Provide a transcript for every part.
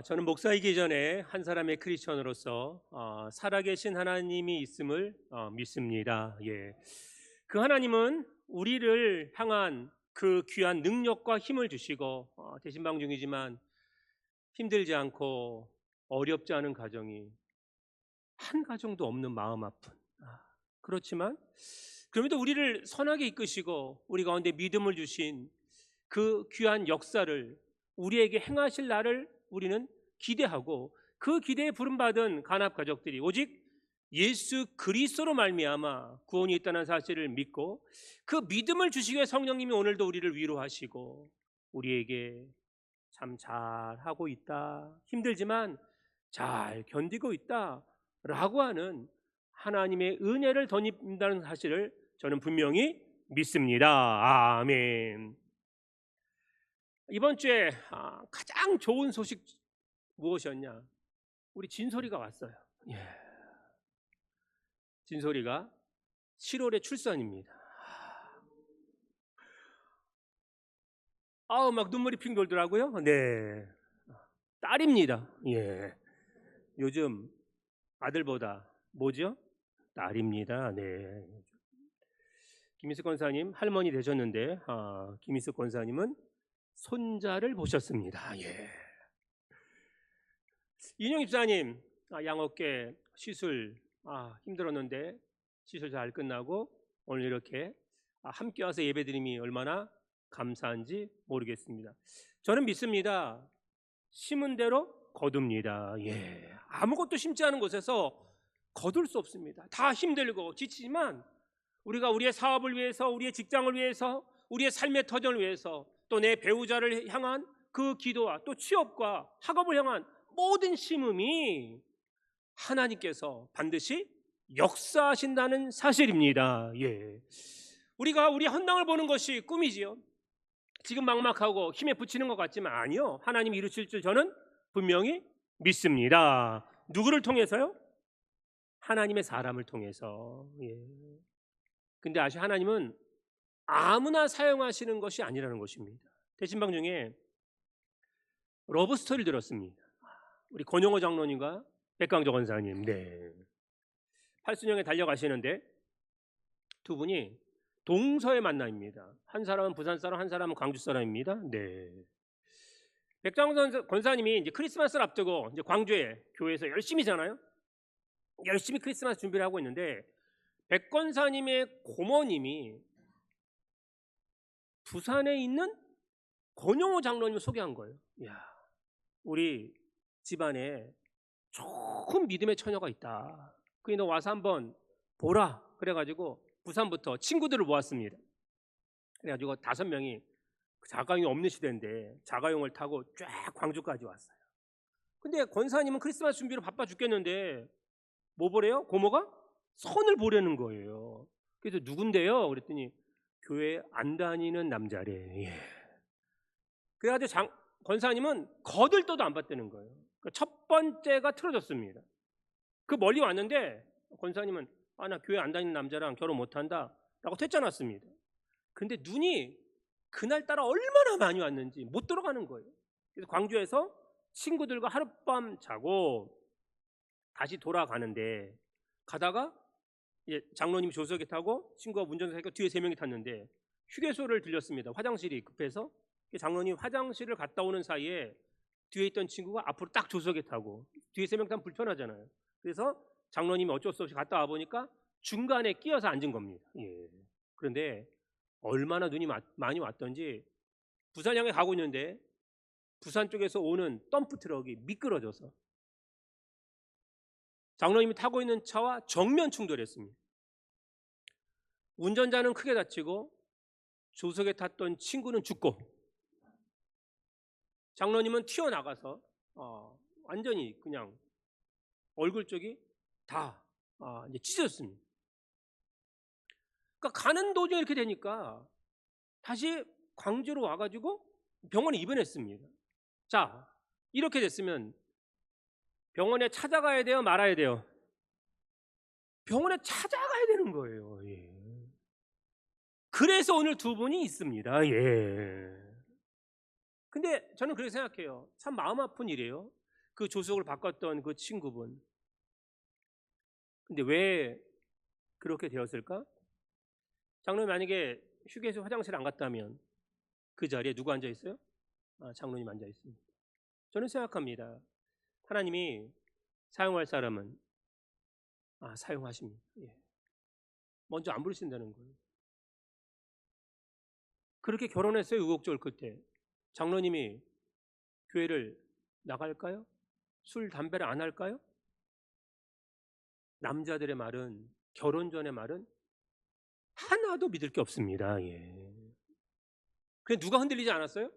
저는 목사이기 전에 한 사람의 크리스천으로서 살아계신 하나님이 있음을 믿습니다. 예. 그 하나님은 우리를 향한 그 귀한 능력과 힘을 주시고 대신방 중이지만 힘들지 않고 어렵지 않은 가정이 한 가정도 없는 마음 아픈 그렇지만 그럼에도 우리를 선하게 이끄시고 우리 가운데 믿음을 주신 그 귀한 역사를 우리에게 행하실 날을 우리는 기대하고 그 기대에 부름받은 간합 가족들이 오직 예수 그리스도로 말미암아 구원이 있다는 사실을 믿고 그 믿음을 주시기 위해 성령님이 오늘도 우리를 위로하시고 우리에게 참 잘하고 있다, 힘들지만 잘 견디고 있다라고 하는 하나님의 은혜를 덧입는다는 사실을 저는 분명히 믿습니다. 아멘. 이번 주에 가장 좋은 소식 무엇이었냐? 우리 진솔이가 왔어요. 예. 진솔이가 7월에 출산입니다. 막 눈물이 핑 돌더라고요. 네. 딸입니다. 예. 요즘 아들보다 뭐죠? 딸입니다. 네. 김희숙 권사님 할머니 되셨는데 김희숙 권사님은 손자를 보셨습니다. 예. 인영 집사님 양어깨 시술 힘들었는데 시술 잘 끝나고 오늘 이렇게 함께 와서 예배드림이 얼마나 감사한지 모르겠습니다. 저는 믿습니다. 심은 대로 거둡니다. 예. 아무것도 심지 않은 곳에서 거둘 수 없습니다. 다 힘들고 지치지만 우리가 우리의 사업을 위해서, 우리의 직장을 위해서, 우리의 삶의 터전을 위해서, 또 내 배우자를 향한 그 기도와 또 취업과 학업을 향한 모든 심음이 하나님께서 반드시 역사하신다는 사실입니다. 예. 우리가 우리 헌당을 보는 것이 꿈이지요. 지금 막막하고 힘에 부치는 것 같지만 아니요. 하나님이 이루실 줄 저는 분명히 믿습니다. 누구를 통해서요? 하나님의 사람을 통해서. 예. 근데 하나님은 아무나 사용하시는 것이 아니라는 것입니다. 대신방 중에 러브 스토리를 들었습니다. 우리 권영호 장로님과 백강조 권사님. 네. 팔순영에 달려가시는데 두 분이 동서의 만남입니다. 한 사람은 부산 사람, 한 사람은 광주 사람입니다. 네. 백장선 권사님이 이제 크리스마스를 앞두고 이제 광주에 교회에서 열심히잖아요. 열심히 크리스마스 준비를 하고 있는데 백 권사님의 고모님이 부산에 있는 권영호 장로님을 소개한 거예요. 야, 우리 집안에 좋은 믿음의 처녀가 있다. 그니 너 와서 한번 보라. 그래가지고 부산부터 친구들을 모았습니다. 그래가지고 5명이 자가용이 없는 시대인데 자가용을 타고 쫙 광주까지 왔어요. 근데 권사님은 크리스마스 준비로 바빠 죽겠는데 뭐 보래요? 고모가 선을 보려는 거예요. 그래서 누군데요? 그랬더니 교회 안 다니는 남자래. 예. 그래가지고 권사님은 거들떠도 안 봤다는 거예요. 첫 번째가 틀어졌습니다. 그 멀리 왔는데 권사님은 나 교회 안 다니는 남자랑 결혼 못한다 라고 퇴짜놨습니다. 근데 눈이 그날따라 얼마나 많이 왔는지 못 들어가는 거예요. 그래서 광주에서 친구들과 하룻밤 자고 다시 돌아가는데 가다가 장로님이 조수석에 타고 친구가 운전석에 뒤에 3명이 탔는데 휴게소를 들렸습니다. 화장실이 급해서 장로님 화장실을 갔다 오는 사이에 뒤에 있던 친구가 앞으로 딱 조수석에 타고 뒤에 3명 타면 불편하잖아요. 그래서 장로님이 어쩔 수 없이 갔다 와 보니까 중간에 끼어서 앉은 겁니다. 예. 그런데 얼마나 눈이 많이 왔던지 부산 향해 가고 있는데 부산 쪽에서 오는 덤프 트럭이 미끄러져서 장로님이 타고 있는 차와 정면 충돌했습니다. 운전자는 크게 다치고 조석에 탔던 친구는 죽고 장로님은 튀어나가서 완전히 그냥 얼굴 쪽이 다 이제 찢어졌습니다. 그러니까 가는 도중에 이렇게 되니까 다시 광주로 와가지고 병원에 입원했습니다. 자, 이렇게 됐으면 병원에 찾아가야 돼요? 말아야 돼요? 병원에 찾아가야 되는 거예요. 예. 그래서 오늘 두 분이 있습니다. 예. 근데 저는 그렇게 생각해요. 참 마음 아픈 일이에요. 그 조수석을 바꿨던 그 친구분. 근데 왜 그렇게 되었을까? 장로님 만약에 휴게소 화장실 안 갔다면 그 자리에 누구 앉아 있어요? 장로님 앉아 있습니다. 저는 생각합니다. 하나님이 사용할 사람은 사용하십니다. 예. 먼저 안 부르신다는 거예요. 그렇게 결혼했어요. 우곡절 끝에. 장로님이 교회를 나갈까요? 술, 담배를 안 할까요? 남자들의 말은, 결혼 전의 말은 하나도 믿을 게 없습니다. 예. 그래 누가 흔들리지 않았어요?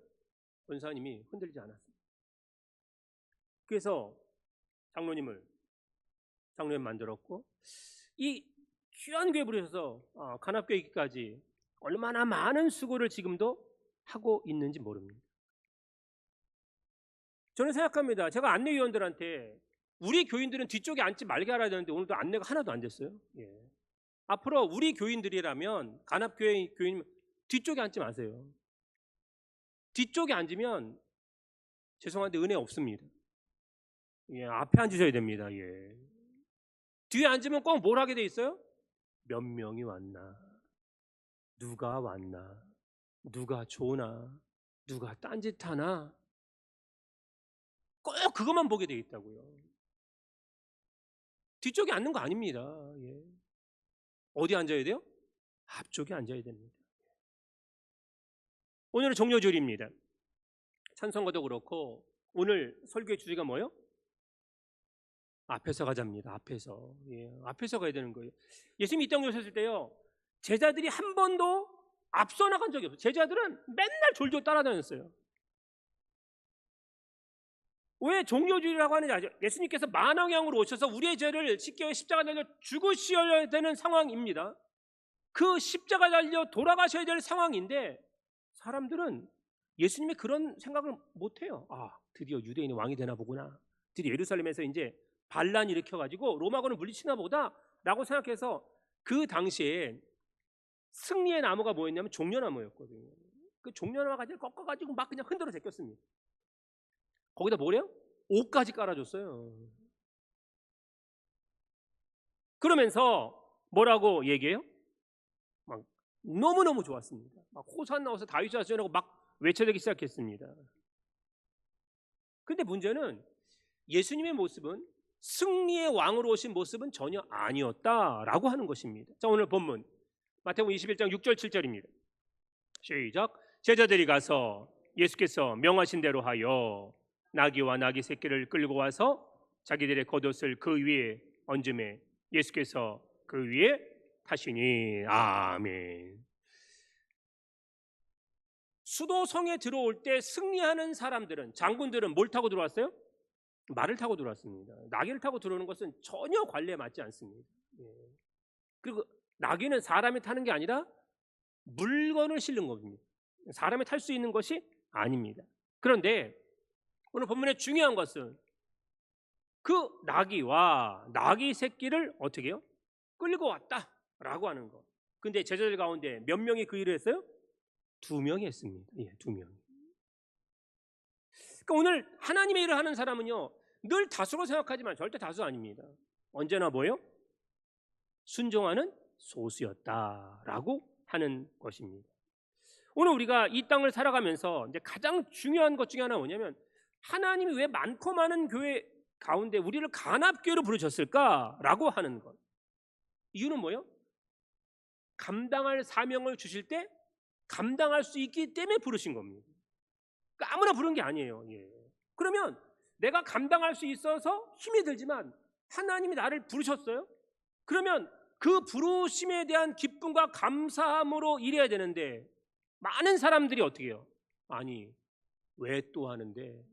권사님이 흔들리지 않았어요. 그래서 장로님 만들었고, 이 귀한 교회 부르셔서 간합교회까지 얼마나 많은 수고를 지금도 하고 있는지 모릅니다. 저는 생각합니다. 제가 안내위원들한테 우리 교인들은 뒤쪽에 앉지 말게 하라 되는데 오늘도 안내가 하나도 안 됐어요. 예. 앞으로 우리 교인들이라면 간합교회 교인 뒤쪽에 앉지 마세요. 뒤쪽에 앉으면 죄송한데 은혜 없습니다. 예, 앞에 앉으셔야 됩니다. 예. 뒤에 앉으면 꼭 뭘 하게 돼 있어요? 몇 명이 왔나? 누가 왔나? 누가 좋나? 누가 딴짓하나? 꼭 그것만 보게 돼 있다고요. 뒤쪽에 앉는 거 아닙니다. 예. 어디 앉아야 돼요? 앞쪽에 앉아야 됩니다. 오늘은 종료절입니다. 찬송가도 그렇고 오늘 설교의 주제가 뭐예요? 앞에서 가자입니다. 앞에서. 예, 앞에서 가야 되는 거예요. 예수님이 이 땅에 오셨을 때요, 제자들이 한 번도 앞서 나간 적이 없어요. 제자들은 맨날 졸졸 따라다녔어요. 왜 종료주의라고 하는지 아죠? 예수님께서 만왕양으로 오셔서 우리의 죄를 십계의 십자가 달려 죽으셔야 되는 상황입니다. 그 십자가 달려 돌아가셔야 될 상황인데 사람들은 예수님의 그런 생각을 못해요. 드디어 유대인이 왕이 되나 보구나. 드디어 예루살렘에서 이제 반란 일으켜가지고 로마군을 물리치나 보다 라고 생각해서 그 당시에 승리의 나무가 뭐였냐면 종려나무였거든요. 그 종려나무 가지를 꺾어가지고 막 그냥 흔들어 제꼈습니다. 거기다 뭐래요? 옷까지 깔아줬어요. 그러면서 뭐라고 얘기해요? 막 너무너무 좋았습니다. 막 호산나 나와서 다윗이 하시라고 막 외쳐대기 시작했습니다. 근데 문제는 예수님의 모습은 승리의 왕으로 오신 모습은 전혀 아니었다라고 하는 것입니다. 자, 오늘 본문 마태복음 21장 6절 7절입니다. 시작. 제자들이 가서 예수께서 명하신 대로 하여 나귀와 나귀 새끼를 끌고 와서 자기들의 겉옷을 그 위에 얹음에 예수께서 그 위에 타시니. 아멘. 수도성에 들어올 때 승리하는 사람들은, 장군들은 뭘 타고 들어왔어요? 말을 타고 들어왔습니다. 나귀를 타고 들어오는 것은 전혀 관례에 맞지 않습니다. 그리고 나귀는 사람이 타는 게 아니라 물건을 실는 겁니다. 사람이 탈 수 있는 것이 아닙니다. 그런데 오늘 본문의 중요한 것은 그 나귀와 나귀 새끼를 어떻게 해요? 끌고 왔다라고 하는 것. 근데 제자들 가운데 몇 명이 그 일을 했어요? 2명이 했습니다. 예, 2명. 그러니까 오늘 하나님의 일을 하는 사람은요, 늘 다수로 생각하지만 절대 다수 아닙니다. 언제나 뭐예요? 순종하는 소수였다라고 하는 것입니다. 오늘 우리가 이 땅을 살아가면서 이제 가장 중요한 것 중에 하나가 뭐냐면, 하나님이 왜 많고 많은 교회 가운데 우리를 간합교회로 부르셨을까라고 하는 것. 이유는 뭐예요? 감당할 사명을 주실 때 감당할 수 있기 때문에 부르신 겁니다. 그러니까 아무나 부른 게 아니에요. 예. 그러면 내가 감당할 수 있어서 힘이 들지만 하나님이 나를 부르셨어요? 그러면 그 부르심에 대한 기쁨과 감사함으로 일해야 되는데, 많은 사람들이 어떻게 해요? 아니, 왜 또 하는데?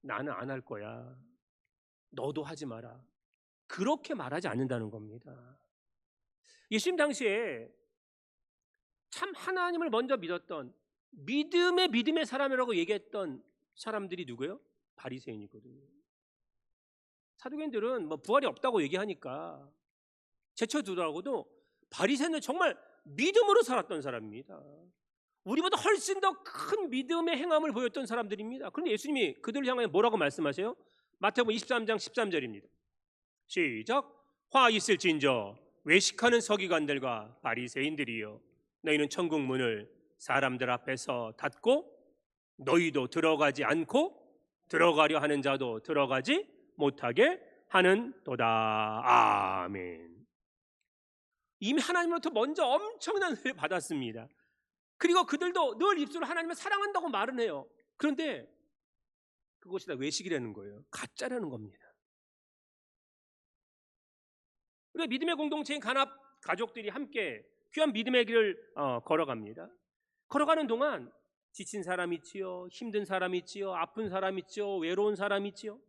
나는 안 할 거야. 너도 하지 마라. 그렇게 말하지 않는다는 겁니다. 예수님 당시에 참 하나님을 먼저 믿었던 믿음의 사람이라고 얘기했던 사람들이 누구예요? 바리새인이거든요. 사두개인들은 뭐 부활이 없다고 얘기하니까 제쳐두더라고도 바리새인은 정말 믿음으로 살았던 사람입니다. 우리보다 훨씬 더 큰 믿음의 행함을 보였던 사람들입니다. 그런데 예수님이 그들을 향하여 뭐라고 말씀하세요? 마태복음 23장 13절입니다. 시작. 화 있을진저 외식하는 서기관들과 바리새인들이여, 너희는 천국 문을 사람들 앞에서 닫고 너희도 들어가지 않고 들어가려 하는 자도 들어가지 못하게 하는도다. 아멘. 이미 하나님으로부터 먼저 엄청난 은혜를 받았습니다. 그리고 그들도 늘 입술로 하나님을 사랑한다고 말은 해요. 그런데 그것이 다 외식이라는 거예요. 가짜라는 겁니다. 우리가 믿음의 공동체인 간합 가족들이 함께 귀한 믿음의 길을 걸어갑니다. 걸어가는 동안 지친 사람 있지요, 힘든 사람 있지요, 아픈 사람 있지요, 외로운 사람 있지요.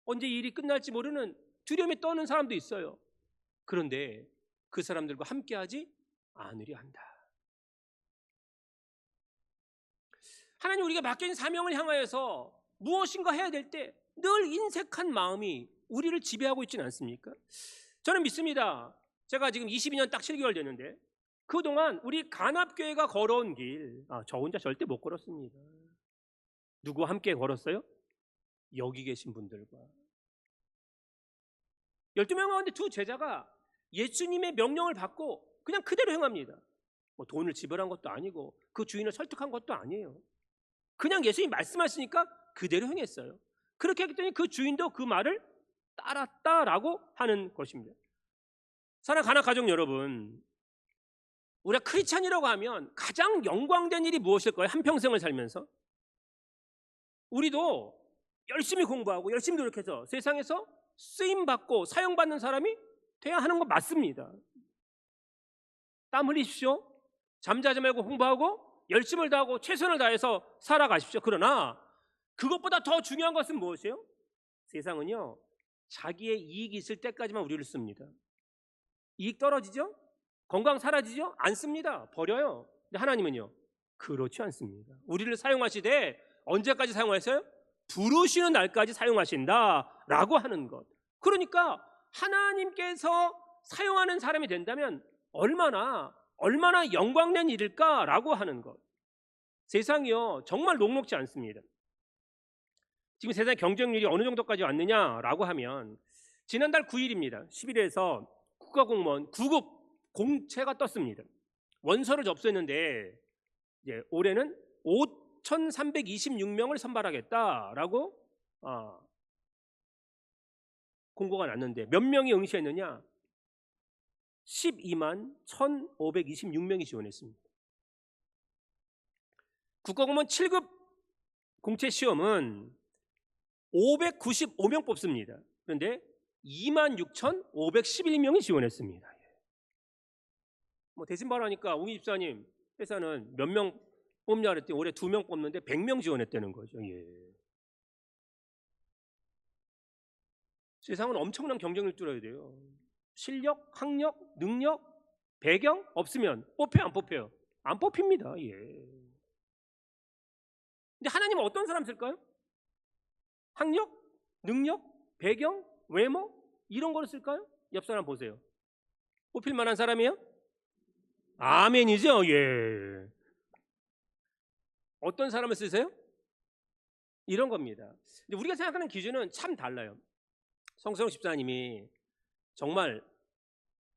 언제 일이 끝날지 모르는 두려움에 떠는 사람도 있어요. 그런데 그 사람들과 함께하지 않으려 한다. 하나님 우리가 맡겨진 사명을 향하여서 무엇인가 해야 될 때 늘 인색한 마음이 우리를 지배하고 있지는 않습니까? 저는 믿습니다. 제가 지금 22년 딱 7개월 됐는데 그동안 우리 간합교회가 걸어온 길, 저 혼자 절대 못 걸었습니다. 누구와 함께 걸었어요? 여기 계신 분들과. 12명 가운데 두 제자가 예수님의 명령을 받고 그냥 그대로 행합니다. 뭐 돈을 지불한 것도 아니고 그 주인을 설득한 것도 아니에요. 그냥 예수님이 말씀하시니까 그대로 행했어요. 그렇게 했기 때문에 그 주인도 그 말을 따랐다라고 하는 것입니다. 사랑하는 가나 가족 여러분, 우리가 크리스찬이라고 하면 가장 영광된 일이 무엇일까요? 한평생을 살면서 우리도 열심히 공부하고 열심히 노력해서 세상에서 쓰임받고 사용받는 사람이 돼야 하는 건 맞습니다. 땀 흘리십시오. 잠자지 말고 공부하고 열심을 다하고 최선을 다해서 살아가십시오. 그러나 그것보다 더 중요한 것은 무엇이에요? 세상은요, 자기의 이익이 있을 때까지만 우리를 씁니다. 이익 떨어지죠? 건강 사라지죠? 안 씁니다. 버려요. 근데 하나님은요, 그렇지 않습니다. 우리를 사용하시되 언제까지 사용하세요? 부르시는 날까지 사용하신다라고 하는 것. 그러니까 하나님께서 사용하는 사람이 된다면 얼마나 영광된 일일까라고 하는 것. 세상이요, 정말 녹록지 않습니다. 지금 세상의 경쟁률이 어느 정도까지 왔느냐라고 하면 지난달 9일입니다. 10일에서 국가공무원 9급 공채가 떴습니다. 원서를 접수했는데 올해는 5,326명을 선발하겠다라고 공고가 났는데 몇 명이 응시했느냐? 12만 1,526명이 지원했습니다. 국가공무원 7급 공채 시험은 595명 뽑습니다. 그런데 26,511명이 지원했습니다. 뭐 대신 말하니까 웅이 집사님 회사는 몇 명 뽑냐 그랬더니 올해 2명 뽑는데 100명 지원했다는 거죠. 세상은 엄청난 경쟁을 뚫어야 돼요. 실력, 학력, 능력, 배경 없으면 뽑혀요, 안 뽑혀요? 안 뽑힙니다. 근데 하나님은 어떤 사람 쓸까요? 학력, 능력, 배경, 외모 이런 거를 쓸까요? 옆 사람 보세요. 뽑힐 만한 사람이에요? 아멘이죠. 어떤 사람을 쓰세요? 이런 겁니다. 근데 우리가 생각하는 기준은 참 달라요. 성성 집사님이 정말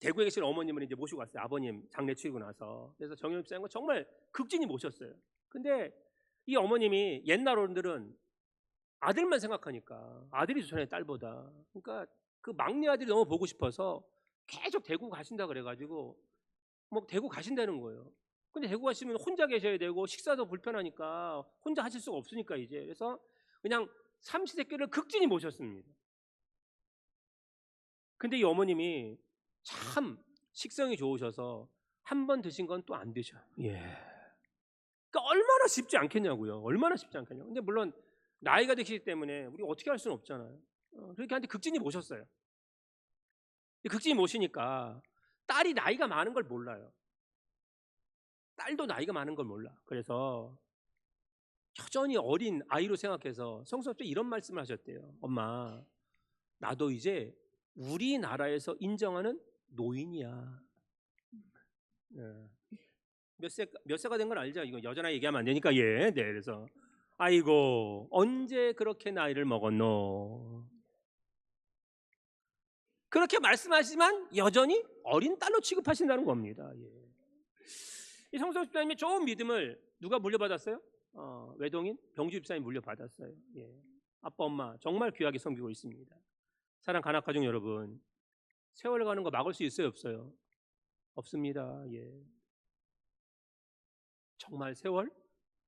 대구에 계신 어머님을 이제 모시고 왔어요. 아버님 장례 치르고 나서. 그래서 정영 집사님과 정말 극진히 모셨어요. 근데 이 어머님이 옛날 어른들은 아들만 생각하니까 아들이 좋잖아요, 딸보다. 그러니까 그 막내 아들이 너무 보고 싶어서 계속 대구 가신다 그래가지고 뭐 대구 가신다는 거예요. 근데 대구 가시면 혼자 계셔야 되고 식사도 불편하니까 혼자 하실 수가 없으니까 이제 그래서 그냥 삼시세끼를 극진히 모셨습니다. 근데 이 어머님이 참 식성이 좋으셔서 한 번 드신 건 또 안 드셔. 그러니까 얼마나 쉽지 않겠냐고요. 얼마나 쉽지 않겠냐고. 근데 물론 나이가 드시기 때문에 우리 어떻게 할 수는 없잖아요. 그렇게 한테 극진히 모셨어요. 극진히 모시니까 딸이 나이가 많은 걸 몰라요. 딸도 나이가 많은 걸 몰라. 그래서 여전히 어린 아이로 생각해서 성수학자 이런 말씀을 하셨대요. 엄마, 나도 이제 우리나라에서 인정하는 노인이야. 몇 세가 된 건 알죠? 이거 여전히 얘기하면 안 되니까 예. 네, 그래서 아이고 언제 그렇게 나이를 먹었노? 그렇게 말씀하시지만 여전히 어린 딸로 취급하신다는 겁니다. 예. 이 성성 집사님이 좋은 믿음을 누가 물려받았어요? 외동인 병주 집사님 물려받았어요. 예. 아빠 엄마 정말 귀하게 섬기고 있습니다. 사랑 간악 가족 여러분, 세월 가는 거 막을 수 있어요, 없어요? 없습니다. 예. 정말 세월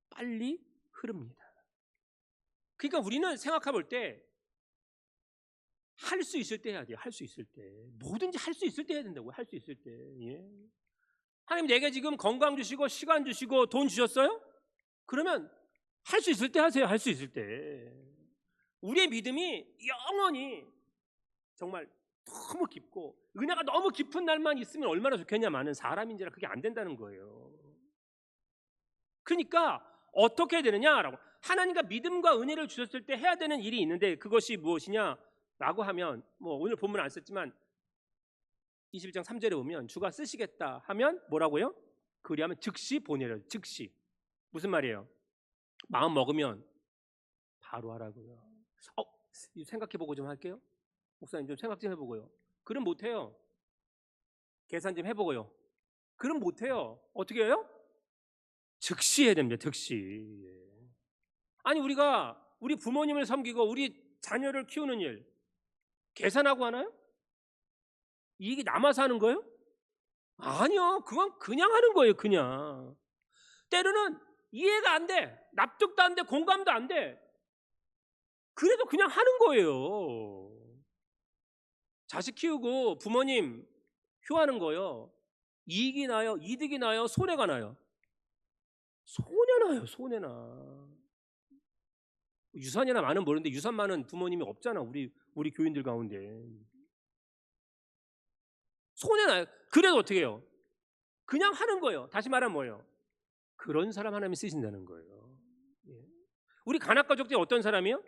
빨리 흐릅니다. 그러니까 우리는 생각해 볼 때 할 수 있을 때 해야 돼요. 할 수 있을 때. 뭐든지 할 수 있을 때 해야 된다고요. 할 수 있을 때. 예. 하나님 내게 지금 건강 주시고 시간 주시고 돈 주셨어요? 그러면 할 수 있을 때 하세요. 할 수 있을 때. 우리의 믿음이 영원히 정말 너무 깊고 은혜가 너무 깊은 날만 있으면 얼마나 좋겠냐마는 사람인지라 그게 안 된다는 거예요. 그러니까 어떻게 해야 되느냐라고, 하나님과 믿음과 은혜를 주셨을 때 해야 되는 일이 있는데 그것이 무엇이냐라고 하면, 뭐 오늘 본문 안 썼지만 21장 3절에 보면 주가 쓰시겠다 하면 뭐라고요? 그리하면 즉시 보내려. 즉시. 무슨 말이에요? 마음 먹으면 바로 하라고요. 생각해보고 좀 할게요. 목사님 좀 생각 좀 해보고요. 그럼 못해요. 계산 좀 해보고요. 그럼 못해요. 어떻게 해요? 즉시 해야 됩니다. 즉시. 아니 우리가 우리 부모님을 섬기고 우리 자녀를 키우는 일 계산하고 하나요? 이익이 남아서 하는 거예요? 아니요. 그건 그냥 하는 거예요. 그냥. 때로는 이해가 안 돼. 납득도 안 돼. 공감도 안 돼. 그래도 그냥 하는 거예요. 자식 키우고 부모님 효하는 거요. 이익이 나요? 이득이 나요? 손해가 나요? 손해나요. 손해나. 유산이나 많은 모르는데 유산 많은 부모님이 없잖아. 우리 교인들 가운데. 손해나요. 그래도 어떻게 해요? 그냥 하는 거예요. 다시 말하면 뭐예요? 그런 사람 하나님이 쓰신다는 거예요. 예. 우리 간악 가족들이 어떤 사람이요?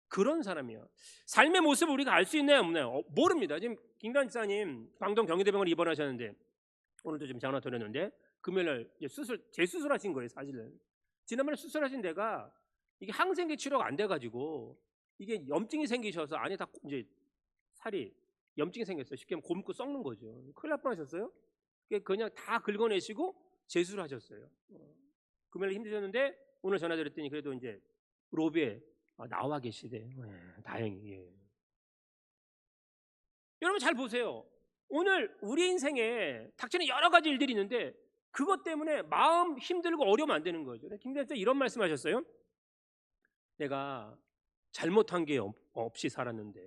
그런 사람이요. 삶의 모습을 우리가 알 수 있나요, 없나요? 모릅니다. 지금 김관 지사님 광동 경희대병원에 입원하셨는데 오늘도 지금 전화 드렸는데 금요일날 재수술하신 거예요, 사실은. 지난번에 수술하신 데가 이게 항생제 치료가 안 돼가지고 이게 염증이 생기셔서 안에 다 이제 살이 염증이 생겼어요. 쉽게 하면 곪고 썩는 거죠. 큰일 날 뻔하셨어요. 그냥 다 긁어내시고 재수를 하셨어요. 금요일에 힘드셨는데 오늘 전화 드렸더니 그래도 이제 로비에 나와 계시대요. 예, 다행히. 예. 여러분 잘 보세요. 오늘 우리 인생에 닥치는 여러 가지 일들이 있는데 그것 때문에 마음 힘들고 어려우면 안 되는 거죠. 김 대표 이런 말씀하셨어요. 내가 잘못한 게 없이 살았는데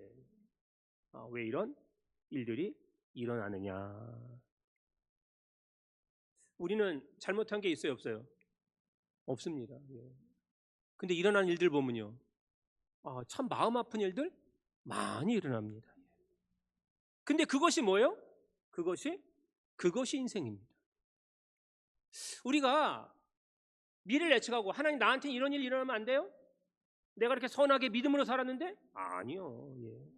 왜 이런 일들이 일어나느냐. 우리는 잘못한 게 있어요, 없어요? 없습니다. 예. 근데 일어난 일들 보면요, 참 마음 아픈 일들 많이 일어납니다. 근데 그것이 뭐예요? 그것이 인생입니다. 우리가 미래를 예측하고 하나님 나한테 이런 일 일어나면 안 돼요? 내가 이렇게 선하게 믿음으로 살았는데? 아니요. 예.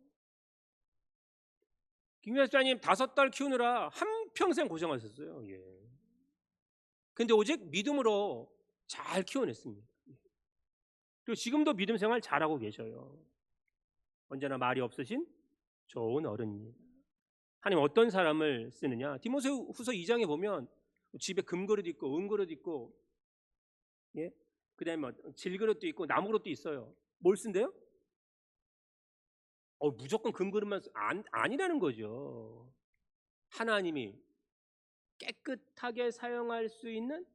김 목사님 5달 키우느라 한평생 고생하셨어요. 예. 근데 오직 믿음으로 잘 키워냈습니다. 그리고 지금도 믿음 생활 잘하고 계셔요. 언제나 말이 없으신 좋은 어른입니다. 하나님 어떤 사람을 쓰느냐? 디모데후서 2장에 보면 집에 금그릇 있고 은그릇 있고, 예? 그다음에 뭐 질그릇도 있고 나무그릇도 있어요. 뭘 쓴대요? 무조건 금그릇만 아니라는 거죠. 하나님이 깨끗하게 사용할 수 있는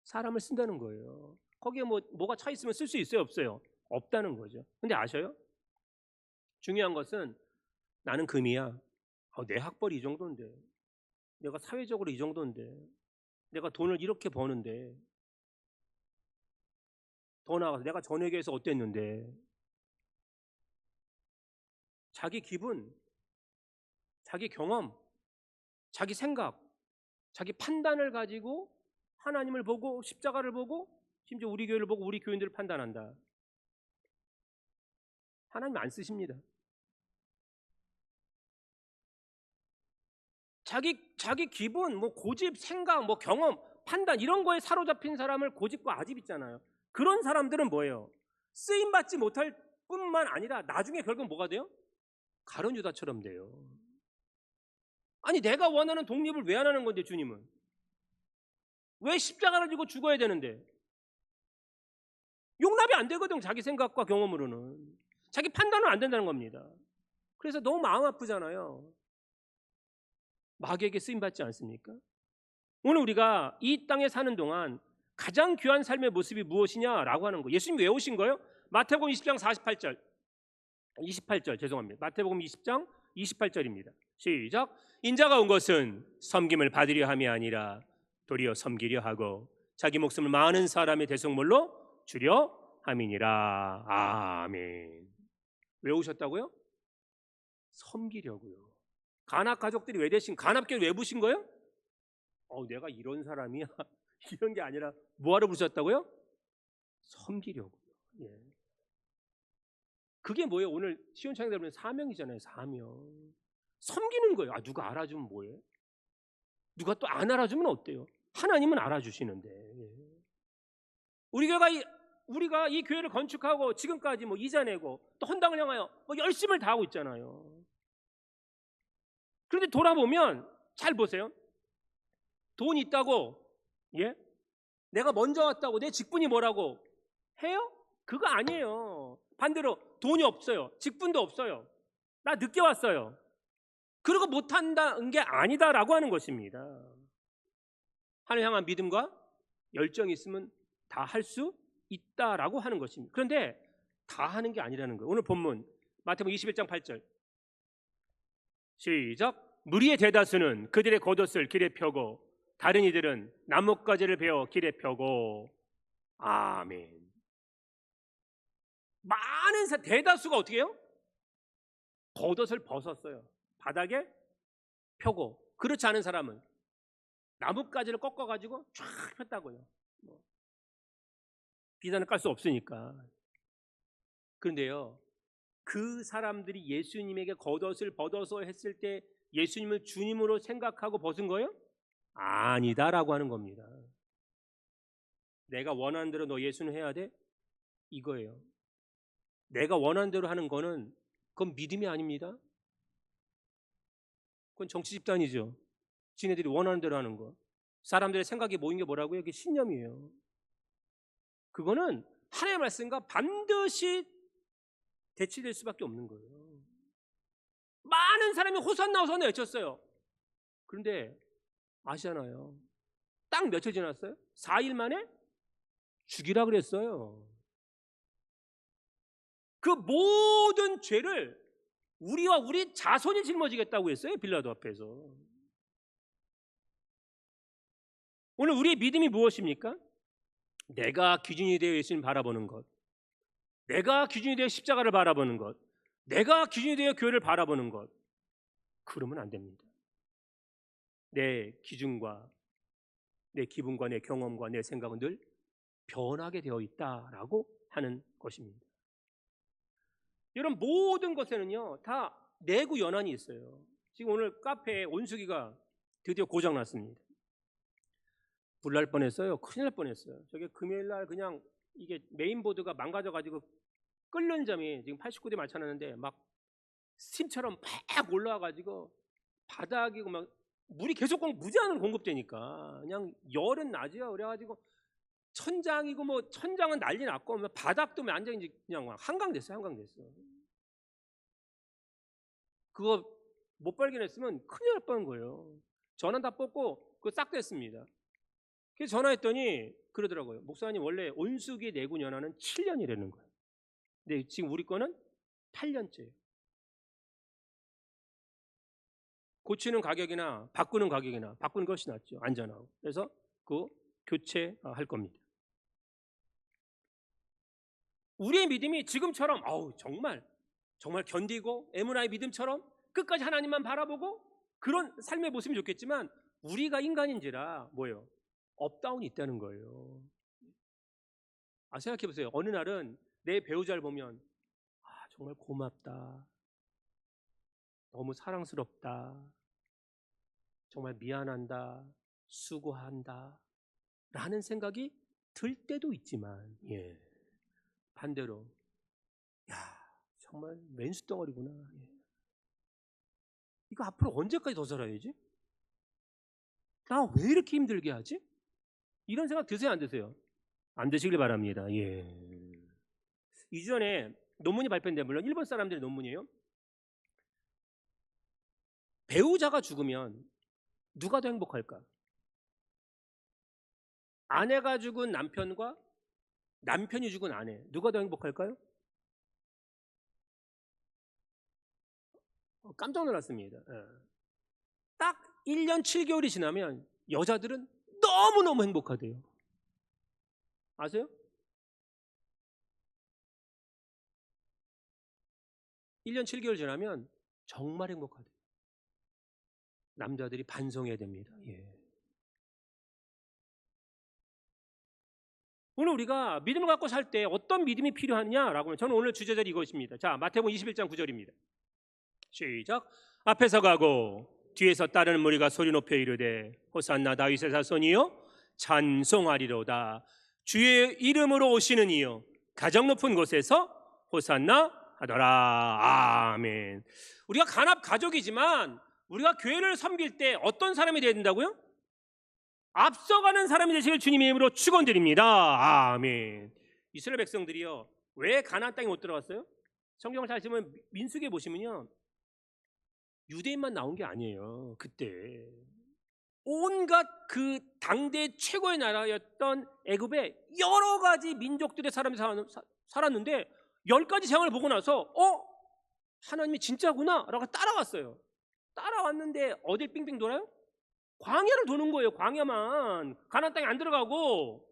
사람을 쓴다는 거예요. 거기에 뭐가 차 있으면 쓸 수 있어요, 없어요? 없다는 거죠. 근데 아셔요? 중요한 것은 나는 금이야. 내 학벌이 이 정도인데, 내가 사회적으로 이 정도인데, 내가 돈을 이렇게 버는데, 더 나아가서 내가 전회교에서 어땠는데, 자기 기분, 자기 경험, 자기 생각, 자기 판단을 가지고 하나님을 보고 십자가를 보고 심지어 우리 교회를 보고 우리 교인들을 판단한다. 하나님 안 쓰십니다. 자기 기분, 뭐 고집, 생각, 뭐 경험, 판단 이런 거에 사로잡힌 사람을 고집과 아집 있잖아요. 그런 사람들은 뭐예요? 쓰임 받지 못할 뿐만 아니라 나중에 결국 뭐가 돼요? 가룟 유다처럼 돼요. 아니 내가 원하는 독립을 왜 안 하는 건데 주님은? 왜 십자가를 지고 죽어야 되는데? 용납이 안 되거든. 자기 생각과 경험으로는. 자기 판단은 안 된다는 겁니다. 그래서 너무 마음 아프잖아요. 마귀에게 쓰임받지 않습니까? 오늘 우리가 이 땅에 사는 동안 가장 귀한 삶의 모습이 무엇이냐라고 하는 거. 예수님 왜 오신 거예요? 마태복음 20장 48절 28절 죄송합니다. 마태복음 20장 28절입니다. 시작. 인자가 온 것은 섬김을 받으려 함이 아니라 도리어 섬기려 하고 자기 목숨을 많은 사람의 대속물로 주려 함이니라. 아멘. 왜 오셨다고요? 섬기려고요. 간악 가족들이 왜 대신 간악교회 왜 부신 거예요? 내가 이런 사람이야 이런 게 아니라 뭐하러 부르셨다고요? 섬기려고요. 예. 그게 뭐예요? 오늘 시온창에 들으면 사명이잖아요. 사명. 섬기는 거예요. 누가 알아주면 뭐예요? 누가 또 안 알아주면 어때요? 하나님은 알아주시는데. 예. 우리가 이 교회를 건축하고 지금까지 뭐 이자 내고 또 헌당을 향하여 뭐 열심을 다하고 있잖아요. 그런데 돌아보면 잘 보세요. 돈 있다고, 예? 내가 먼저 왔다고 내 직분이 뭐라고 해요? 그거 아니에요. 반대로 돈이 없어요. 직분도 없어요. 나 늦게 왔어요. 그러고 못한다는 게 아니다라고 하는 것입니다. 하나님 향한 믿음과 열정이 있으면 다 할 수 있다라고 하는 것입니다. 그런데 다 하는 게 아니라는 거예요. 오늘 본문 마태복음 21장 8절 시작. 무리의 대다수는 그들의 겉옷을 길에 펴고 다른 이들은 나뭇가지를 베어 길에 펴고. 아멘. 많은 대다수가 어떻게 해요? 겉옷을 벗었어요. 바닥에 펴고. 그렇지 않은 사람은 나뭇가지를 꺾어가지고 쫙 폈다고요. 비단을 깔 수 없으니까. 그런데요, 그 사람들이 예수님에게 겉옷을 벗어서 했을 때 예수님을 주님으로 생각하고 벗은 거예요? 아니다라고 하는 겁니다. 내가 원하는 대로 너 예수는 해야 돼? 이거예요. 내가 원하는 대로 하는 거는 그건 믿음이 아닙니다. 그건 정치 집단이죠. 지네들이 원하는 대로 하는 거. 사람들의 생각이 모인 게 뭐라고요? 이게 신념이에요. 그거는 하나님의 말씀과 반드시 대치될 수밖에 없는 거예요. 많은 사람이 호산나 호산나 외쳤어요. 그런데 아시잖아요. 딱 며칠 지났어요? 4일 만에 죽이라 그랬어요. 그 모든 죄를 우리와 우리 자손이 짊어지겠다고 했어요. 빌라도 앞에서. 오늘 우리의 믿음이 무엇입니까? 내가 기준이 되어 예수님 바라보는 것, 내가 기준이 되어 십자가를 바라보는 것, 내가 기준이 되어 교회를 바라보는 것. 그러면 안 됩니다. 내 기준과 내 기분과 내 경험과 내 생각은 늘 변하게 되어 있다라고 하는 것입니다. 이런 모든 것에는요 다 내구 연한이 있어요. 지금 오늘 카페에 온수기가 드디어 고장났습니다. 불날 뻔했어요. 큰일 날 뻔했어요. 저게 금요일날 그냥 이게 메인보드가 망가져가지고 끓는 점이 지금 89대 맞춰놨는데 막 스팀처럼 막 올라와가지고 바닥이고 막 물이 계속 무제한으로 공급되니까 그냥 열은 나지요. 그래가지고 천장이고 뭐 천장은 난리 났고 바닥도 완전히 그냥 한강됐어요. 한강됐어. 그거 못 발견했으면 큰일 날 뻔한 거예요. 전원 다 뽑고 그거 싹 됐습니다. 그래서 전화했더니 그러더라고요. 목사님 원래 온수기 내구 연한은 7년이라는 거예요. 근데 지금 우리 거는 8년째예요. 고치는 가격이나 바꾸는 가격이나 바꾸는 것이 낫죠. 안전하고. 그래서 그 교체할 겁니다. 우리의 믿음이 지금처럼 정말 견디고 에므나의 믿음처럼 끝까지 하나님만 바라보고 그런 삶의 모습이 좋겠지만 우리가 인간인지라 뭐예요? 업다운이 있다는 거예요. 생각해 보세요. 어느 날은 내 배우자를 보면 정말 고맙다. 너무 사랑스럽다. 정말 미안한다, 수고한다 라는 생각이 들 때도 있지만, 반대로 야, 정말 맨수덩어리구나. 이거 앞으로 언제까지 더 살아야지? 나 왜 이렇게 힘들게 하지? 이런 생각 드세요, 안 드세요? 안 드시길 바랍니다. 2주 전에 논문이 발표했는데, 물론 일본 사람들의 논문이에요. 배우자가 죽으면 누가 더 행복할까? 아내가 죽은 남편과 남편이 죽은 아내, 누가 더 행복할까요? 깜짝 놀랐습니다. 딱 1년 7개월이 지나면 여자들은 너무너무 행복하대요. 아세요? 1년 7개월 지나면 정말 행복하대요. 남자들이 반성해야 됩니다. 오늘 우리가 믿음을 갖고 살 때 어떤 믿음이 필요하냐라고 하면, 저는 오늘 주제절이 이것입니다. 자, 마태복음 21장 9절입니다. 시작. 앞에서 가고 뒤에서 따르는 무리가 소리 높여 이르되 호산나 다윗의 자손이여 찬송하리로다. 주의 이름으로 오시는 이여 가장 높은 곳에서 호산나 하더라. 아멘. 우리가 간합 가족이지만 우리가 교회를 섬길 때 어떤 사람이 되어야 된다고요? 앞서가는 사람이 되시길 주님의 이름으로 축원드립니다. 아멘. 이스라엘 백성들이요, 왜 가나안 땅에 못 들어갔어요? 성경을 잘 보면 민수기에 보시면요, 유대인만 나온 게 아니에요. 그때 온갖 그 당대 최고의 나라였던 애굽에 여러 가지 민족들의 사람이 살았는데 10가지 재앙을 보고 나서 하나님이 진짜구나 라고 따라왔어요. 따라왔는데 어딜 빙빙 돌아요? 광야를 도는 거예요. 광야만. 가나안 땅에 안 들어가고.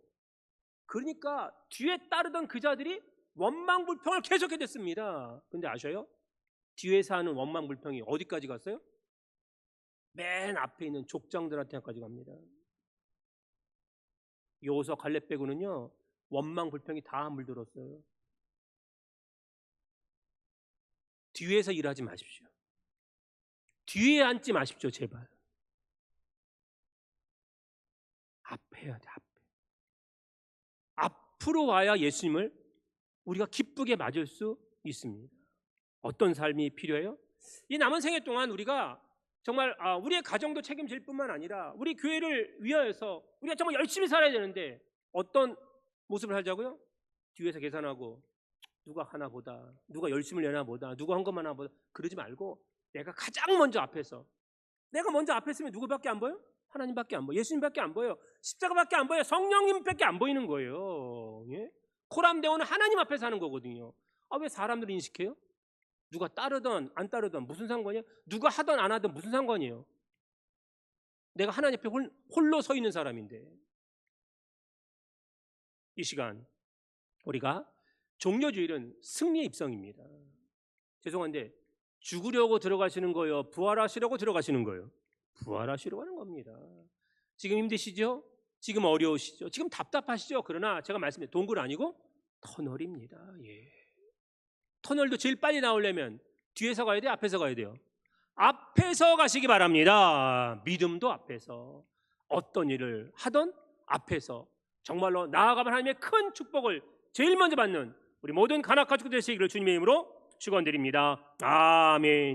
그러니까 뒤에 따르던 그 자들이 원망불평을 계속해 됐습니다. 근데 아셔요? 뒤에 사는 원망불평이 어디까지 갔어요? 맨 앞에 있는 족장들한테까지 갑니다. 여호수아 갈렙 빼고는요, 원망불평이 다 물들었어요. 뒤에서 일하지 마십시오. 뒤에 앉지 마십시오, 제발. 앞에 해야 돼, 앞에. 앞으로 와야 예수님을 우리가 기쁘게 맞을 수 있습니다. 어떤 삶이 필요해요? 이 남은 생애 동안 우리가 정말 우리의 가정도 책임질 뿐만 아니라 우리 교회를 위하여서 우리가 정말 열심히 살아야 되는데, 어떤 모습을 살자고요? 뒤에서 계산하고 누가 하나 보다, 누가 열심을 내나 보다, 누가 한 것만 하나 보다, 그러지 말고 내가 가장 먼저 앞에서, 내가 먼저 앞에 있으면 누구밖에 안 보여? 하나님밖에 안 보여. 예수님밖에 안 보여. 십자가밖에 안 보여. 성령님밖에 안 보이는 거예요. 코람데오는 하나님 앞에 사는 거거든요. 왜 사람들이 인식해요? 누가 따르든 안 따르든 무슨 상관이야? 누가 하든 안 하든 무슨 상관이에요? 내가 하나님 앞에 홀로 서 있는 사람인데. 이 시간 우리가 종려주일은 승리의 입성입니다. 죄송한데 죽으려고 들어가시는 거예요? 부활하시려고 들어가시는 거예요? 부활하시려고 하는 겁니다. 지금 힘드시죠? 지금 어려우시죠? 지금 답답하시죠? 그러나 제가 말씀드린 동굴 아니고 터널입니다. 터널도 제일 빨리 나오려면 뒤에서 가야 돼요? 앞에서 가야 돼요? 앞에서 가시기 바랍니다. 믿음도 앞에서, 어떤 일을 하던 앞에서 정말로 나아가면 하나님의 큰 축복을 제일 먼저 받는 우리 모든 가나안 가족들 되시기를 주님의 이름으로 축원드립니다. 아멘.